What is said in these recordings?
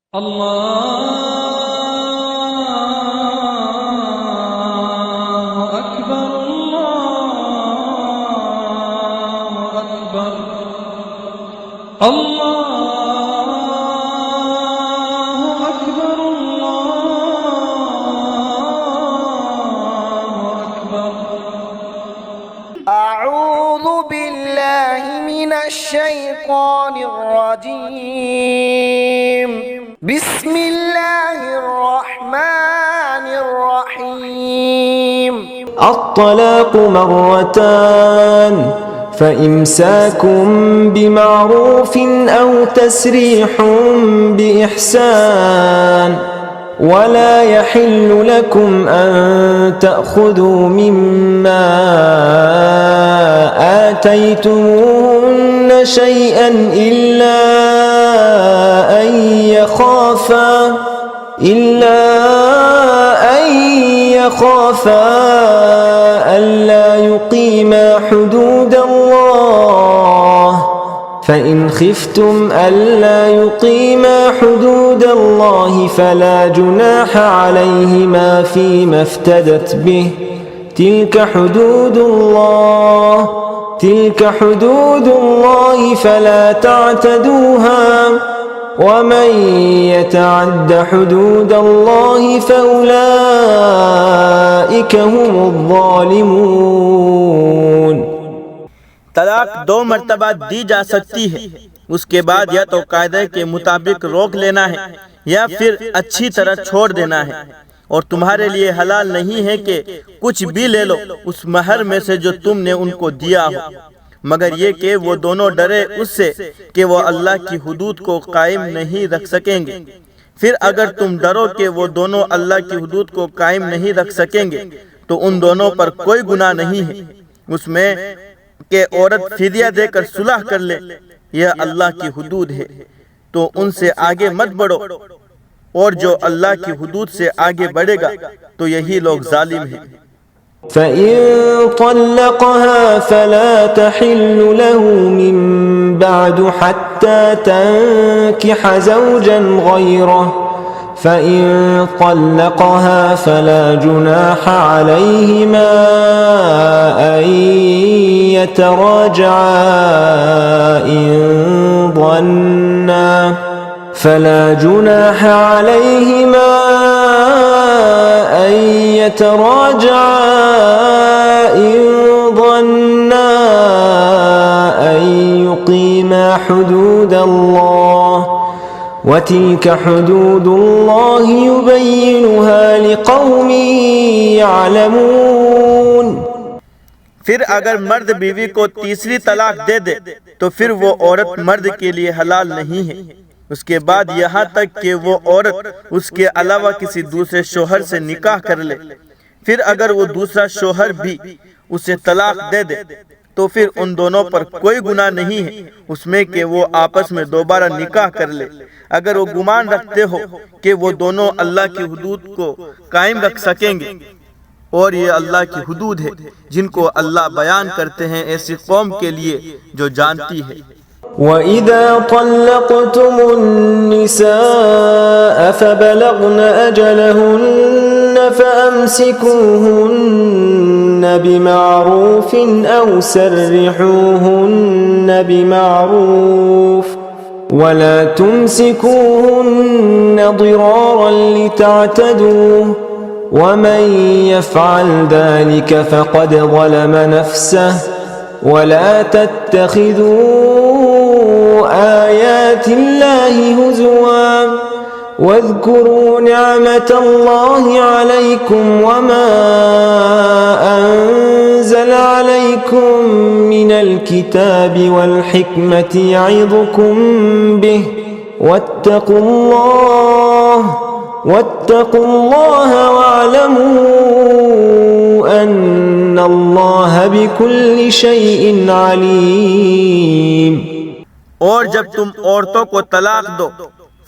الله أكبر الله أكبر الله أكبر الله أكبر. أعوذ بالله من الشيطان الرجيم. بسم الله الرحمن الرحيم. الطلاق مرتان فإمساك بمعروف أو تسريح بإحسان ولا يحل لكم أن تأخذوا مما آتيتموهن شيئا إلا أن يخافا ألا يقيما حدود الله، فإن خفتم ألا يقيما حدود الله فلا جناح عليهما فيما افتدت به. تلك حدود الله فلا تعتدوها، ومن يتعد حدود الله فأولئك هم الظالمون. तलाक 2 मर्तबा दी जा सकती है। उसके बाद या तो कायदे के मुताबिक रोक लेना है या फिर अच्छी तरह छोड़ देना है। और तुम्हारे लिए हलाल नहीं है कि कुछ भी ले लो उस महर में से जो तुमने उनको दिया हो, मगर ये कि वो दोनों डरे उससे कि वो अल्लाह की हुदूद को कायम नहीं रख सकेंगे। फिर अगर तुम डरो कि वो दोनों अल्लाह की हुदूद को कायम नहीं रख सकेंगे तो उन दोनों पर कोई गुनाह नहीं है उसमें कि औरत फिदिया देकर सुलह कर ले। यह अल्लाह की हुदूद है, तो उनसे आगे मत बढ़ो, और जो अल्लाह की हुदूद से आगे बढ़ेगा तो यही लोग जालिम हैं। فإن طلقها فلا تحل له من بعد حتى تنكح زوجا غيره، فإن طلقها فلا جناح عليهما أن يتراجعا إن ظنا أن يقيما حدود الله، وتلك حدود الله يبينها لقوم يعلمون. फिर अगर मर्द बीवी को तीसरी तलाक दे दे तो फिर वो औरत मर्द के लिए हलाल नहीं है। उसके बाद यहाँ तक कि वो औरत उसके अलावा किसी दूसरे शोहर से निकाह कर ले। फिर अगर वो दूसरा शोहर भी उसे तलाक दे दे तो फिर उन दोनों पर कोई गुनाह नहीं है उसमें कि वो आपस में दोबारा निकाह कर ले, अगर वो गुमान रखते हो कि वो दोनों अल्लाह की हुदूद को कायम रख सकेंगे। और ये अल्लाह की हुदूद है जिनको अल्लाह बयान करते हैं ऐसी कौम के लिए जो जानती है। وَإِذَا طَلَّقْتُمُ النِّسَاءَ فَبَلَغْنَ أَجَلَهُنَّ فَأَمْسِكُوهُنَّ بِمَعْرُوفٍ أَوْ سَرِّحُوهُنَّ بِمَعْرُوفٍ وَلَا تُمْسِكُوهُنَّ ضِرَارًا لِتَعْتَدُوا، وَمَنْ يَفْعَلْ ذَلِكَ فَقَدْ ظَلَمَ نَفْسَهُ. وَلَا تَتَّخِذُوا آيَاتِ اللَّهِ هُزُوًا واذكروا نعمة الله عليكم وما أنزل عليكم من الكتاب والحكمة يعظكم به واتقوا الله واعلموا أن الله بكل شيء عليم. और जब तुम औरतों को तलाक दो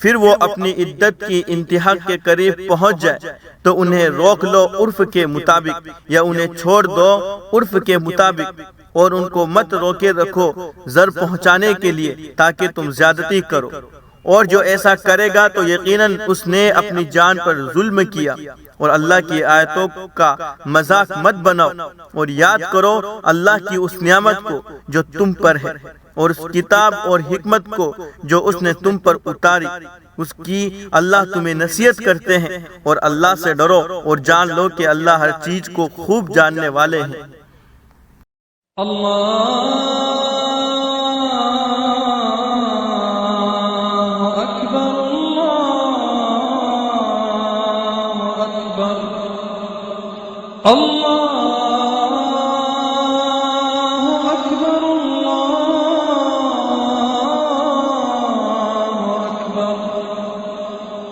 फिर वो अपनी इद्दत की इंतहा के करीब पहुंच जाए तो उन्हें रोक लो उर्फ के मुताबिक या उन्हें छोड़ दो उर्फ के मुताबिक, और उनको मत रोके रखो जर पहुंचाने के लिए ताकि तुम ज्यादती करो। और जो ऐसा करेगा तो यकीनन उसने अपनी जान पर जुल्म किया। और अल्लाह की आयतों का मजाक मत बनाओ और याद करो अल्लाह की उस नियामत को जो तुम पर है और उस किताब और हिकमत को जो उसने तुम पर उतारी। उसकी अल्लाह तुम्हें नसीहत करते हैं और अल्लाह से डरो और जान लो कि अल्लाह हर चीज को खूब जानने वाले हैं। अल्लाह